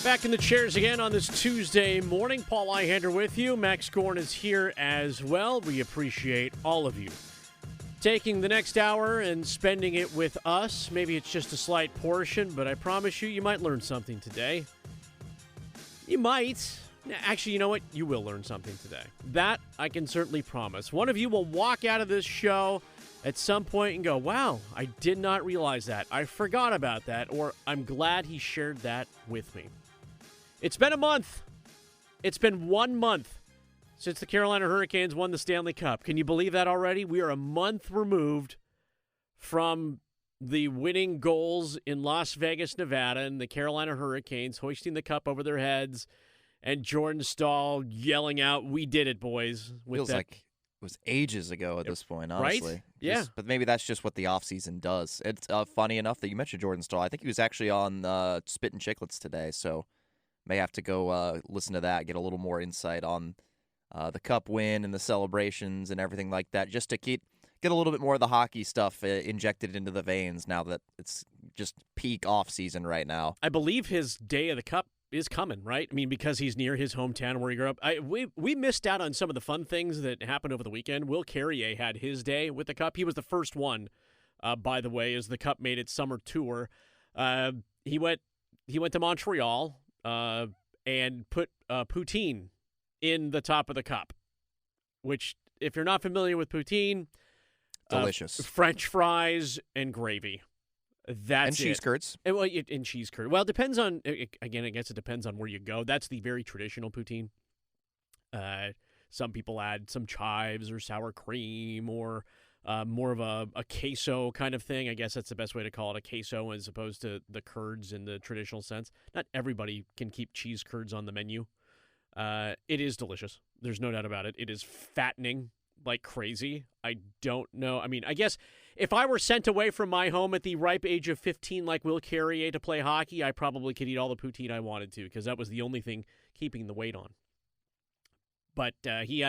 Back in the chairs again on this Tuesday morning. Paul Ihander with you. Max Goren is here as well. We appreciate all of you taking the next hour and spending it with us. Maybe it's just a slight portion, but I promise you might learn something today. You might. Actually, you know what? You will learn something today. That I can certainly promise. One of you will walk out of this show at some point and go, wow, I did not realize that. I forgot about that, or I'm glad he shared that with me. It's been a month. It's been 1 month since the Carolina Hurricanes won the Stanley Cup. Can you believe that already? We are a month removed from the winning goals in Las Vegas, Nevada, and the Carolina Hurricanes hoisting the cup over their heads, and Jordan Stahl yelling out, "We did it, boys." Feels like it was ages ago at this point, honestly. Right? Yeah. But maybe that's just what the offseason does. It's funny enough that you mentioned Jordan Stahl. I think he was actually on Spit and Chicklets today, so may have to go listen to that, get a little more insight on the Cup win and the celebrations and everything like that, just to get a little bit more of the hockey stuff injected into the veins now that it's just peak offseason right now. I believe his day of the Cup is coming, right? I mean, because he's near his hometown where he grew up. We missed out on some of the fun things that happened over the weekend. Will Carrier had his day with the Cup. He was the first one, by the way, as the Cup made its summer tour. He went to Montreal and put poutine in the top of the cup, which, if you're not familiar with poutine, delicious French fries and gravy. That's and cheese curds. And cheese curd. Well, it depends on, again, I guess it depends on where you go. That's the very traditional poutine. Some people add some chives or sour cream or more of a queso kind of thing. I guess that's the best way to call it, a queso, as opposed to the curds in the traditional sense. Not everybody can keep cheese curds on the menu. It is delicious. There's no doubt about it. It is fattening like crazy. I don't know. I mean, I guess if I were sent away from my home at the ripe age of 15 like Will Carrier to play hockey, I probably could eat all the poutine I wanted to, because that was the only thing keeping the weight on. But he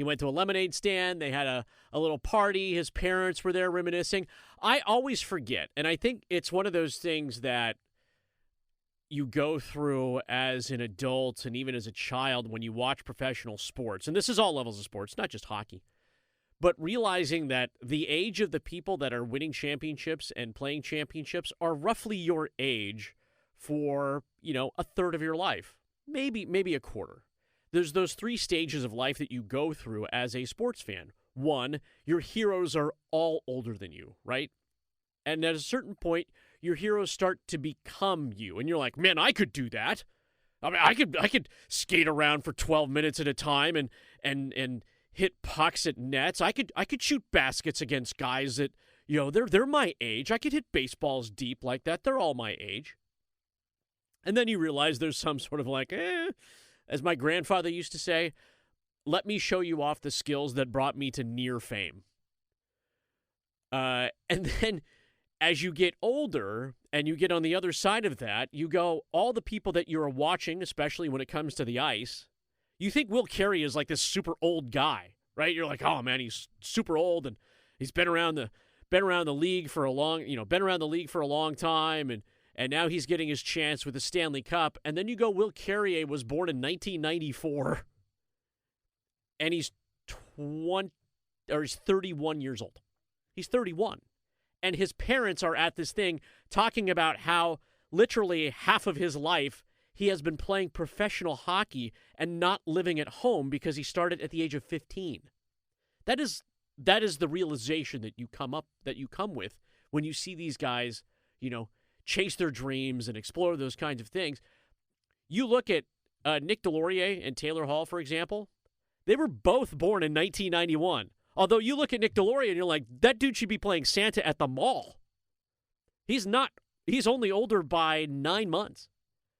went to a lemonade stand. They had a little party. His parents were there reminiscing. I always forget, and I think it's one of those things that you go through as an adult and even as a child when you watch professional sports, and this is all levels of sports, not just hockey, but realizing that the age of the people that are winning championships and playing championships are roughly your age for, a third of your life, maybe a quarter. There's those three stages of life that you go through as a sports fan. One, your heroes are all older than you, right? And at a certain point, your heroes start to become you, and you're like, man, I could do that. I mean, I could skate around for 12 minutes at a time and hit pucks at nets. I could shoot baskets against guys that, they're my age. I could hit baseballs deep like that. They're all my age. And then you realize there's some sort of like, as my grandfather used to say, let me show you off the skills that brought me to near fame. And then as you get older and you get on the other side of that, you go, all the people that you're watching, especially when it comes to the ice, you think Will Carrier is like this super old guy, right? You're like, oh man, he's super old and he's been around the league for a long time, and now he's getting his chance with the Stanley Cup. And then you go, Will Carrier was born in 1994, and he's 31 years old. He's 31. And his parents are at this thing talking about how literally half of his life he has been playing professional hockey and not living at home because he started at the age of 15. That is the realization that you come with when you see these guys, chase their dreams and explore those kinds of things. You look at Nick Delorier and Taylor Hall, for example. They were both born in 1991. Although you look at Nick Delorier and you're like, that dude should be playing Santa at the mall. He's not. He's only older by 9 months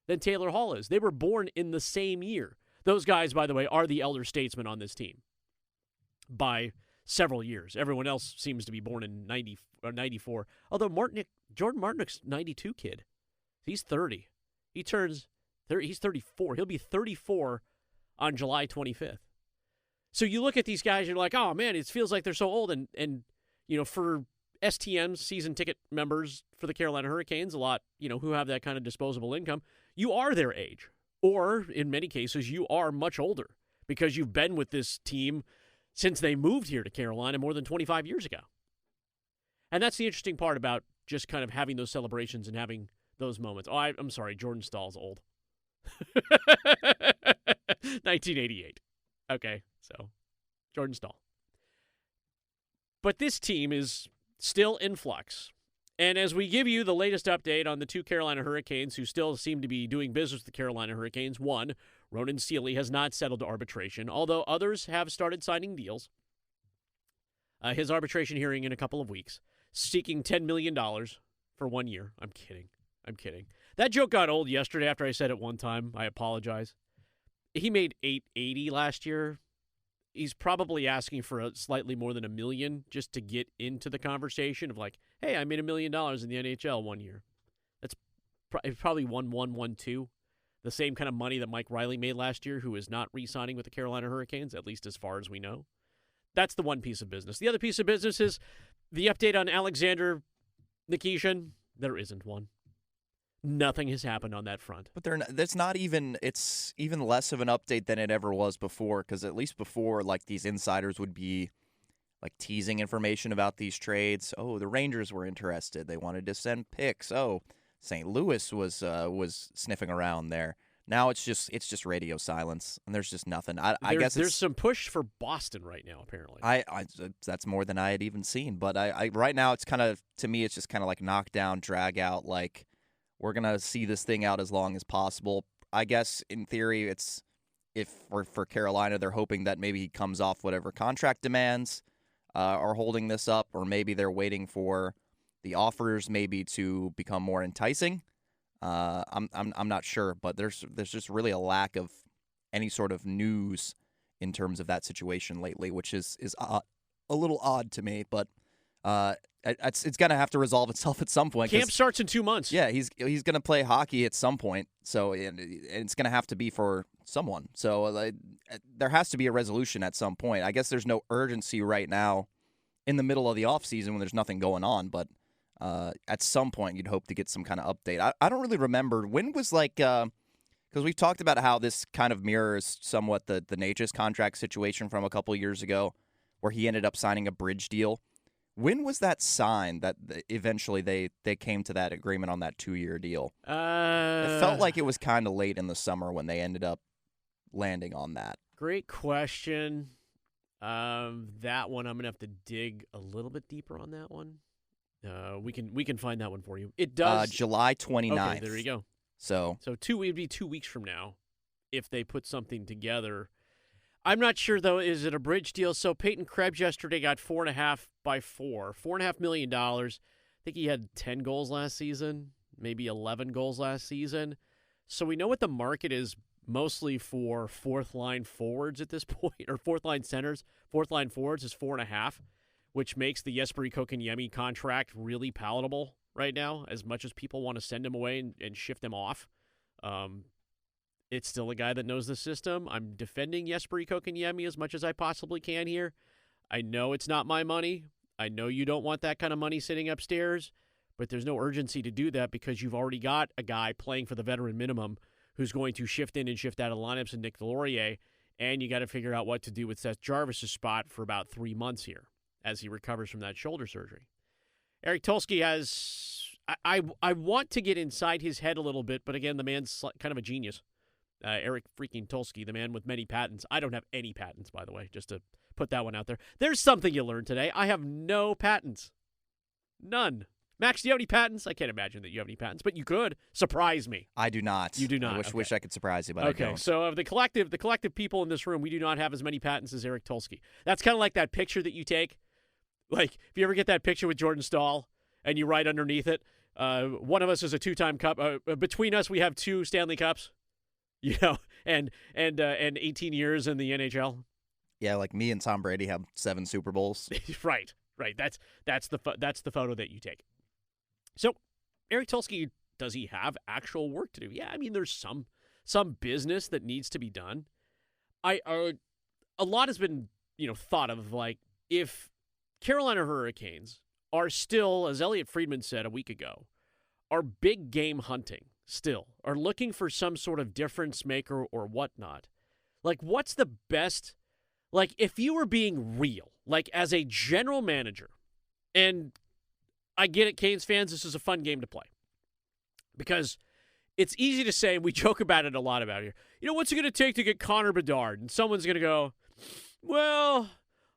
than Taylor Hall is. They were born in the same year. Those guys, by the way, are the elder statesmen on this team by several years. Everyone else seems to be born in 90 or 94. Although Jordan Martinook's 92 kid. He's 30. He's 34. He'll be 34 on July 25th. So you look at these guys, and you're like, oh man, it feels like they're so old. And for STMs, season ticket members for the Carolina Hurricanes, a lot, who have that kind of disposable income, you are their age. Or, in many cases, you are much older because you've been with this team since they moved here to Carolina more than 25 years ago. And that's the interesting part about just kind of having those celebrations and having those moments. Oh, I'm sorry, Jordan Stahl's old. 1988. Okay, so Jordan Stahl. But this team is still in flux. And as we give you the latest update on the two Carolina Hurricanes who still seem to be doing business with the Carolina Hurricanes, one, Ronan Seeley has not settled to arbitration, although others have started signing deals. His arbitration hearing in a couple of weeks, seeking $10 million for 1 year. I'm kidding. That joke got old yesterday after I said it one time. I apologize. He made $880 last year. He's probably asking for slightly more than $1 million just to get into the conversation of like, hey, I made $1 million in the NHL 1 year. That's probably 1-1, 1-2. The same kind of money that Mike Riley made last year, who is not re-signing with the Carolina Hurricanes, at least as far as we know. That's the one piece of business. The other piece of business is the update on Alexander Nikishin. There isn't one. Nothing has happened on that front. But it's even less of an update than it ever was before, because at least before, like, these insiders would be like teasing information about these trades. Oh, the Rangers were interested. They wanted to send picks. Oh, St. Louis was sniffing around there. Now it's just radio silence, and there's just nothing. I guess there's some push for Boston right now, apparently. That's more than I had even seen. But I right now it's kind of, to me, it's just kind of like knockdown, drag out. Like, we're gonna see this thing out as long as possible. I guess in theory, it's for Carolina, they're hoping that maybe he comes off whatever contract demands are holding this up, or maybe they're waiting for the offers maybe to become more enticing. I'm not sure, but there's just really a lack of any sort of news in terms of that situation lately, which is a little odd to me. But it's gonna have to resolve itself at some point. Camp starts in 2 months. Yeah, he's gonna play hockey at some point, so and it's gonna have to be for someone. So there has to be a resolution at some point. I guess there's no urgency right now in the middle of the offseason when there's nothing going on, but at some point you'd hope to get some kind of update. I don't really remember when was like because we've talked about how this kind of mirrors somewhat the Natchez contract situation from a couple of years ago, where he ended up signing a bridge deal. When was that signed that eventually they came to that agreement on that 2-year deal? It felt like it was kind of late in the summer when they ended up landing on that. Great question. That one I'm gonna have to dig a little bit deeper on that one. We can find that one for you. It does July 29th. Okay, there you go. So it would be 2 weeks from now if they put something together. I'm not sure, though. Is it a bridge deal? So Peyton Krebs yesterday got 4.5 by $4.5 million. I think he had 10 goals last season, maybe 11 goals last season. So we know what the market is mostly for fourth-line forwards at this point, or fourth-line centers. Fourth-line forwards is 4.5, which makes the Jesperi Kotkaniemi contract really palatable right now, as much as people want to send him away and shift him off. It's still a guy that knows the system. I'm defending Jesperi Kotkaniemi as much as I possibly can here. I know it's not my money. I know you don't want that kind of money sitting upstairs, but there's no urgency to do that because you've already got a guy playing for the veteran minimum who's going to shift in and shift out of lineups in Nick Delorier, and you got to figure out what to do with Seth Jarvis' spot for about 3 months here as he recovers from that shoulder surgery. Eric Tulsky has... I want to get inside his head a little bit, but again, the man's kind of a genius. Eric freaking Tulsky, the man with many patents. I don't have any patents, by the way, just to put that one out there. There's something you learned today. I have no patents. None. Max, do you have any patents? I can't imagine that you have any patents, but you could. Surprise me. I do not. You do not. I wish I could surprise you, but okay. I don't. So of the collective people in this room, we do not have as many patents as Eric Tulsky. That's kind of like that picture that you take. Like, if you ever get that picture with Jordan Stahl and you write underneath it, one of us is a 2-time cup. Between us, we have 2 Stanley Cups. And 18 years in the NHL. Yeah, like me and Tom Brady have 7 Super Bowls. Right. That's the photo that you take. So, Eric Tulsky, does he have actual work to do? Yeah, I mean, there's some business that needs to be done. A lot has been thought of, like, if Carolina Hurricanes are still, as Elliot Friedman said a week ago, are big game hunting still, are looking for some sort of difference maker or whatnot. Like, what's the best? Like, if you were being real, like as a general manager, and I get it, Canes fans, this is a fun game to play. Because it's easy to say, and we joke about it a lot about here, what's it going to take to get Connor Bedard? And someone's going to go, well,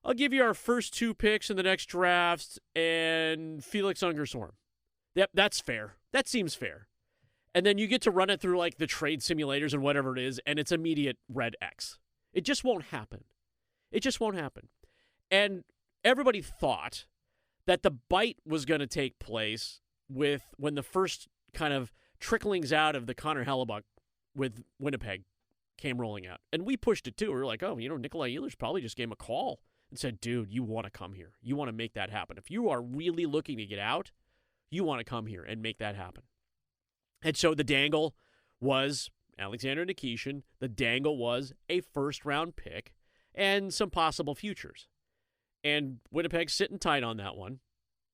I'll give you our first 2 picks in the next draft and Felix Ungersorm. Yep, that's fair. That seems fair. And then you get to run it through like the trade simulators and whatever it is, and it's immediate red X. It just won't happen. It just won't happen. And everybody thought that the bite was going to take place with when the first kind of tricklings out of the Connor Hellebuck with Winnipeg came rolling out. And we pushed it too. We were like, oh, Nikolai Ehlers probably just gave him a call and said, dude, you want to come here. You want to make that happen. If you are really looking to get out, you want to come here and make that happen. And so the dangle was Alexander Nikishin. The dangle was a first-round pick and some possible futures. And Winnipeg's sitting tight on that one.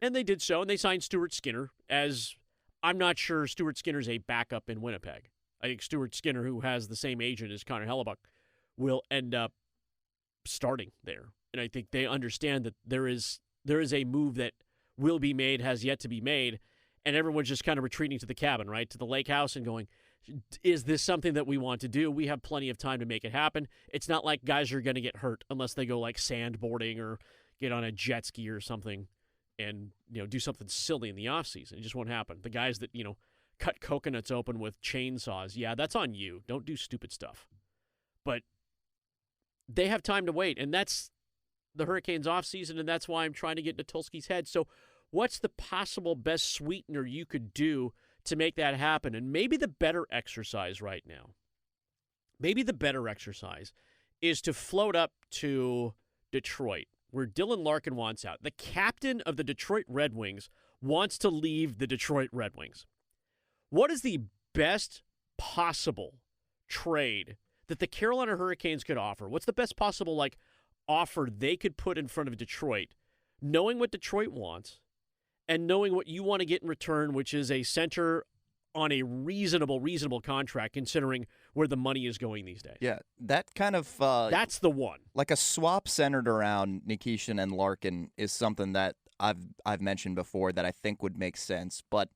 And they did so, and they signed Stuart Skinner, as I'm not sure Stuart Skinner's a backup in Winnipeg. I think Stuart Skinner, who has the same agent as Connor Hellebuck, will end up starting there. And I think they understand that there is a move that will be made, has yet to be made, and everyone's just kind of retreating to the cabin, right, to the lake house and going, is this something that we want to do? We have plenty of time to make it happen. It's not like guys are going to get hurt unless they go like sandboarding or get on a jet ski or something and do something silly in the offseason. It just won't happen. The guys that, cut coconuts open with chainsaws, yeah, that's on you. Don't do stupid stuff. But they have time to wait, and that's the Hurricanes offseason, and that's why I'm trying to get into Tulski's head. So what's the possible best sweetener you could do to make that happen? And maybe the better exercise right now, is to float up to Detroit, where Dylan Larkin wants out. The captain of the Detroit Red Wings wants to leave the Detroit Red Wings. What is the best possible trade that the Carolina Hurricanes could offer? What's the best possible offer they could put in front of Detroit, knowing what Detroit wants and knowing what you want to get in return, which is a center on a reasonable contract considering where the money is going these days? Yeah, that kind of... that's the one. Like a swap centered around Nikishin and Larkin is something that I've mentioned before that I think would make sense. But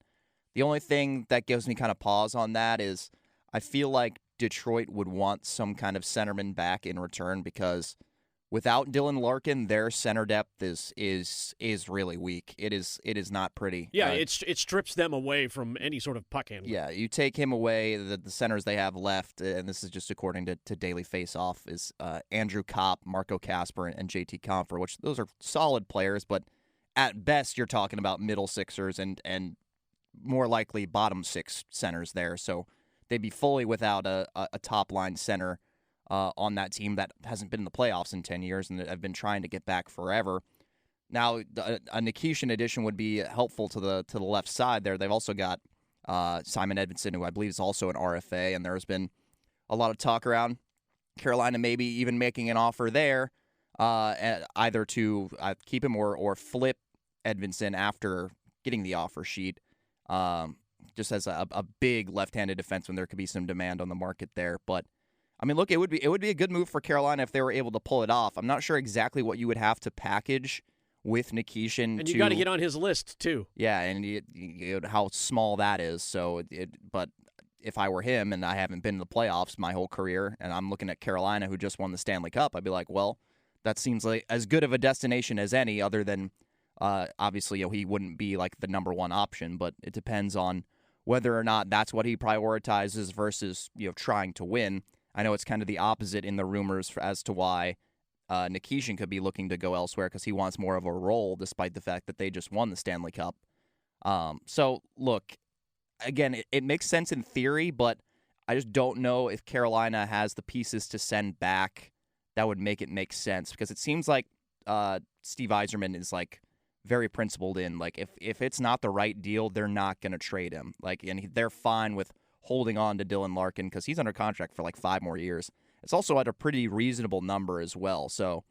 the only thing that gives me kind of pause on that is I feel like Detroit would want some kind of centerman back in return, because without Dylan Larkin, their center depth is really weak. It is not pretty. Yeah, it strips them away from any sort of puck handling. Yeah, you take him away, the centers they have left, and this is just according to Daily Face-Off, is Andrew Kopp, Marco Kasper, and JT Compher, which those are solid players, but at best you're talking about middle sixers and more likely bottom six centers there. So they'd be fully without a top-line center on that team that hasn't been in the playoffs in 10 years and have been trying to get back forever. Now, a Nikishin addition would be helpful to the left side there. They've also got Simon Edvinsson, who I believe is also an RFA, and there's been a lot of talk around Carolina maybe even making an offer there, either to keep him or flip Edvinsson after getting the offer sheet, just as a big left-handed defenseman. There could be some demand on the market there, but I mean, look, it would be a good move for Carolina if they were able to pull it off. I'm not sure exactly what you would have to package with Nikishin. And you got to get on his list, too. Yeah, and how small that is. But if I were him and I haven't been to the playoffs my whole career and I'm looking at Carolina, who just won the Stanley Cup, I'd be like, well, that seems like as good of a destination as any, other than obviously he wouldn't be like the number one option, but it depends on whether or not that's what he prioritizes versus trying to win. I know it's kind of the opposite in the rumors as to why Nikishin could be looking to go elsewhere, because he wants more of a role despite the fact that they just won the Stanley Cup. So, look, again, it makes sense in theory, but I just don't know if Carolina has the pieces to send back that would make it make sense, because it seems like Steve Yzerman is very principled in if it's not the right deal, they're not going to trade him. And they're fine with holding on to Dylan Larkin because he's under contract for 5 more years. It's also at a pretty reasonable number as well. So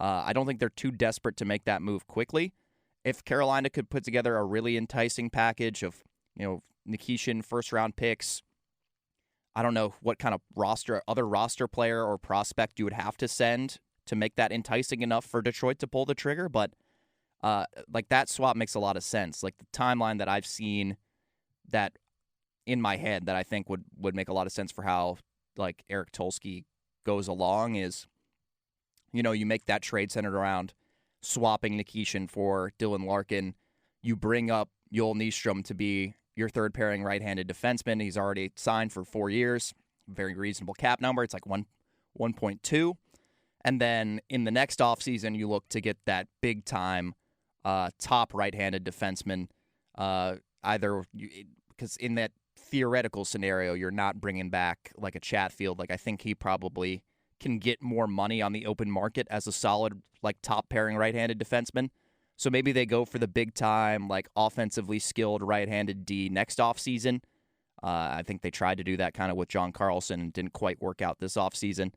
I don't think they're too desperate to make that move quickly. if Carolina could put together a really enticing package of, Nikishin first-round picks, I don't know what kind of other roster player or prospect you would have to send to make that enticing enough for Detroit to pull the trigger, but that swap makes a lot of sense. Like, the timeline that I've seen that in my head that I think would make a lot of sense for how, like, Eric Tulsky goes along is, you make that trade centered around swapping Nikishin for Dylan Larkin. You bring up Joel Nyström to be your third pairing right-handed defenseman. He's already signed for 4 years. Very reasonable cap number. It's like 1.2. And then in the next offseason, you look to get that big-time top right-handed defenseman, because in that theoretical scenario, you're not bringing back like a Chatfield. Like, I think he probably can get more money on the open market as a solid, like, top-pairing right-handed defenseman. So maybe they go for the big-time, like, offensively skilled right-handed D next offseason. I think they tried to do that kind of with John Carlson and didn't quite work out this offseason.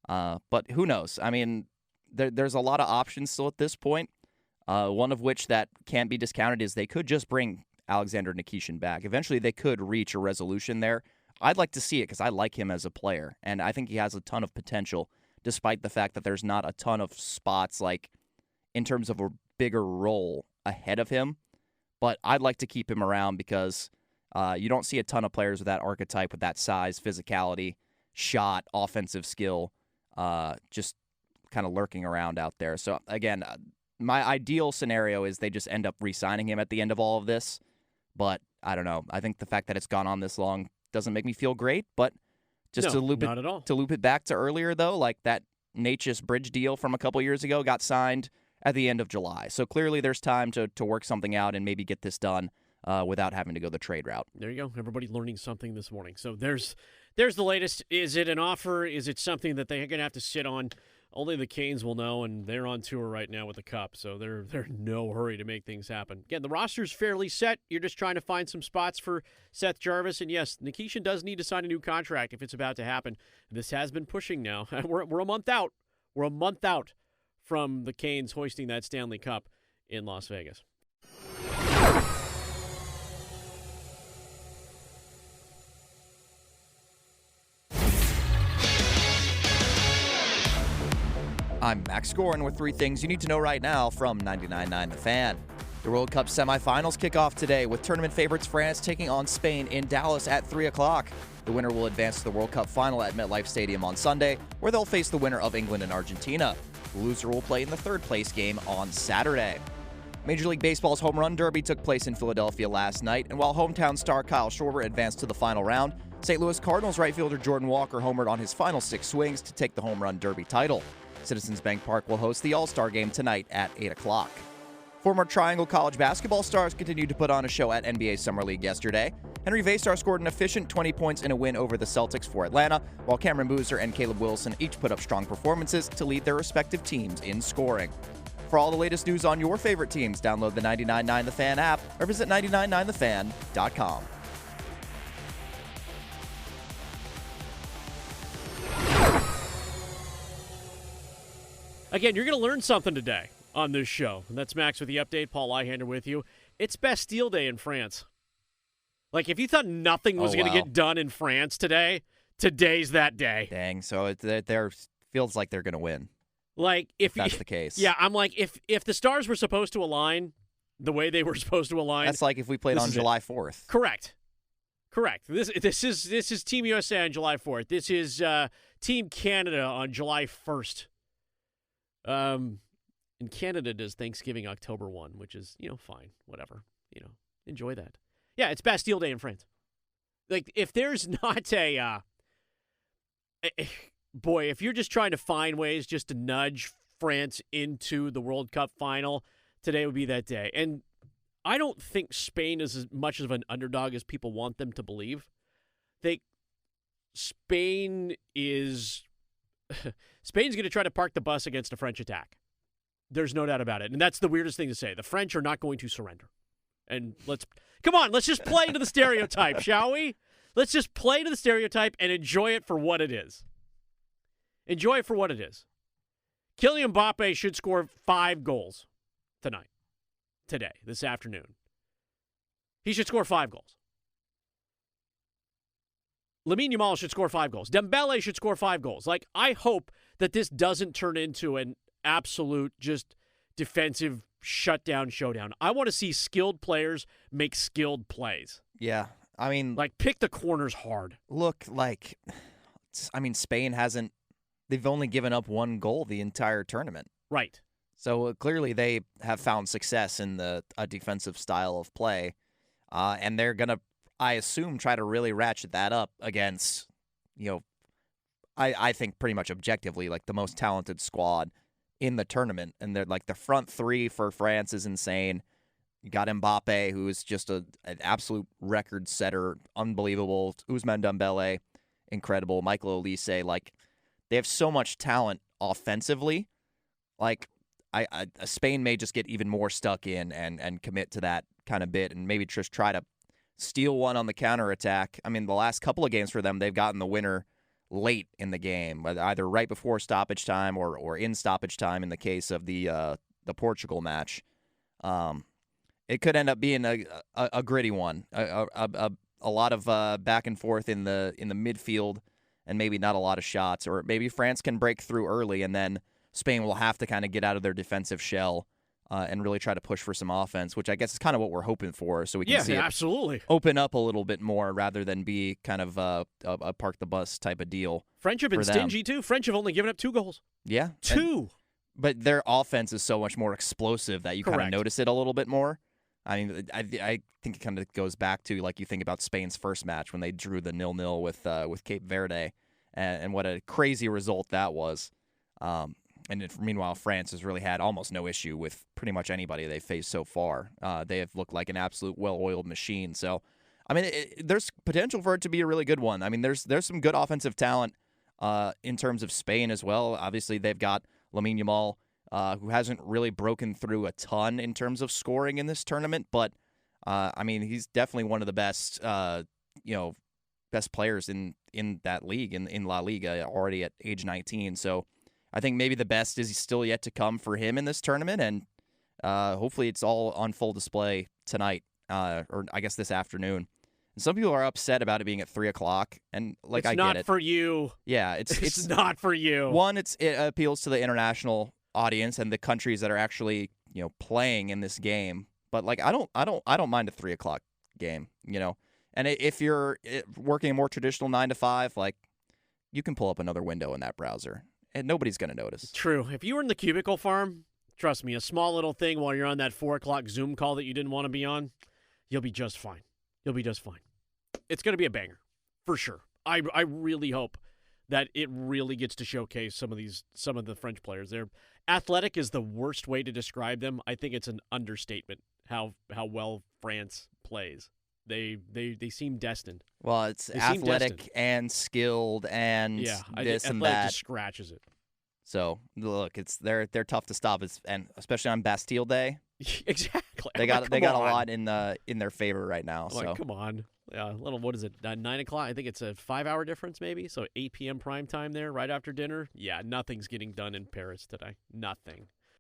But who knows? I mean, there's a lot of options still at this point. One of which that can't be discounted is they could just bring Alexander Nikishin back. Eventually, they could reach a resolution there. I'd like to see it because I like him as a player, and I think he has a ton of potential, despite the fact that there's not a ton of spots, like, in terms of a bigger role ahead of him. But I'd like to keep him around because you don't see a ton of players with that archetype, with that size, physicality, shot, offensive skill, just kind of lurking around out there. So, again, my ideal scenario is they just end up re-signing him at the end of all of this. But I don't know. I think the fact that it's gone on this long doesn't make me feel great. But just to loop it back to earlier, though, like that Natchez Bridge deal from a couple years ago got signed at the end of July. So clearly there's time to work something out and maybe get this done without having to go the trade route. There you go. Everybody learning something this morning. So there's the latest. Is it an offer? Is it something that they're going to have to sit on? Only the Canes will know, and they're on tour right now with the Cup, so they're in no hurry to make things happen. Again, the roster's fairly set. You're just trying to find some spots for Seth Jarvis, and yes, Nikishin does need to sign a new contract if it's about to happen. This has been pushing now. We're a month out. We're a month out from the Canes hoisting that Stanley Cup in Las Vegas. I'm Max Goren with 3 things you need to know right now from 99.9 The Fan. The World Cup semifinals kick off today with tournament favorites France taking on Spain in Dallas at 3 o'clock. The winner will advance to the World Cup final at MetLife Stadium on Sunday, where they'll face the winner of England and Argentina. The loser will play in the third-place game on Saturday. Major League Baseball's Home Run Derby took place in Philadelphia last night, and while hometown star Kyle Schwarber advanced to the final round, St. Louis Cardinals right fielder Jordan Walker homered on his final 6 swings to take the Home Run Derby title. Citizens Bank Park will host the All-Star Game tonight at 8 o'clock. Former Triangle College basketball stars continued to put on a show at NBA Summer League yesterday. Henry Vaystar scored an efficient 20 points in a win over the Celtics for Atlanta, while Cameron Boozer and Caleb Wilson each put up strong performances to lead their respective teams in scoring. For all the latest news on your favorite teams, download the 99.9 The Fan app or visit 999thefan.com. Again, you're going to learn something today on this show. And that's Max with the update. Paul Ihander with you. It's Bastille Day in France. Like, if you thought nothing was going to get done in France today, today's that day. Dang, so there feels like they're going to win. Like, if that's the case. Yeah, I'm like, if the stars were supposed to align the way they were supposed to align. That's like if we played on July 4th. Correct. This is Team USA on July 4th. This is Team Canada on July 1st. And Canada does Thanksgiving October 1, which is, fine, whatever, enjoy that. Yeah, it's Bastille Day in France. Like, if there's not boy, if you're just trying to find ways just to nudge France into the World Cup final, today would be that day. And I don't think Spain is as much of an underdog as people want them to believe. Spain's going to try to park the bus against a French attack. There's no doubt about it. And that's the weirdest thing to say. The French are not going to surrender. And let's just play to the stereotype, shall we? Let's just play to the stereotype and enjoy it for what it is. Enjoy it for what it is. Kylian Mbappe should score 5 goals tonight. today, this afternoon, he should score 5 goals. Lamine Yamal should score 5 goals. Dembele should score 5 goals. Like, I hope that this doesn't turn into an absolute just defensive shutdown showdown. I want to see skilled players make skilled plays. Yeah. I mean, like, pick the corners hard. Look, Spain hasn't, they've only given up 1 goal the entire tournament. Right. So clearly they have found success in a defensive style of play. And they're going to, I assume, try to really ratchet that up against, I think pretty much objectively, like the most talented squad in the tournament. And they're like the front 3 for France is insane. You got Mbappe, who is just an absolute record setter, unbelievable. Ousmane Dembele, incredible. Michael Olise, like they have so much talent offensively. Like Spain may just get even more stuck in and commit to that kind of bit and maybe just try to steal one on the counterattack. I mean, the last couple of games for them, they've gotten the winner late in the game, either right before stoppage time or in stoppage time in the case of the Portugal match. It could end up being a gritty one, a lot of back and forth in the midfield, and maybe not a lot of shots. Or maybe France can break through early, and then Spain will have to kind of get out of their defensive shell and really try to push for some offense, which I guess is kind of what we're hoping for. So we can see it absolutely open up a little bit more rather than be kind of a park the bus type of deal. French have been stingy too. French have only given up 2 goals. Yeah, 2. But their offense is so much more explosive that you kind of notice it a little bit more. I mean, I think it kind of goes back to, like, you think about Spain's first match when they drew the 0-0 with Cape Verde, and what a crazy result that was. Meanwhile, France has really had almost no issue with pretty much anybody they've faced so far. They have looked like an absolute well-oiled machine. So, I mean, there's potential for it to be a really good one. I mean, there's some good offensive talent in terms of Spain as well. Obviously, they've got Lamine Yamal, who hasn't really broken through a ton in terms of scoring in this tournament, but I mean, he's definitely one of the best, best players in that league, in La Liga, already at age 19. So I think maybe the best is still yet to come for him in this tournament, and hopefully it's all on full display tonight, or I guess this afternoon. And some people are upset about it being at 3:00, and I get it. It's not for you. Yeah, it's not for you. One, it appeals to the international audience and the countries that are actually playing in this game. But I don't mind a 3:00 game. And if you're working a more traditional 9 to 5, you can pull up another window in that browser, and nobody's going to notice. True. If you were in the cubicle farm, trust me, a small little thing while you're on that 4:00 Zoom call that you didn't want to be on, you'll be just fine. You'll be just fine. It's going to be a banger, for sure. I really hope that it really gets to showcase some of the French players. They're athletic is the worst way to describe them. I think it's an understatement how well France plays. They seem destined. Well, it's athletic and skilled and this and that. Just scratches it. So look, they're tough to stop, and especially on Bastille Day. Exactly. They got a lot in their favor right now. So come on. What is it? 9 o'clock? I think it's a 5-hour difference, maybe. So 8 p.m. prime time there, right after dinner. Yeah, nothing's getting done in Paris today. Nothing.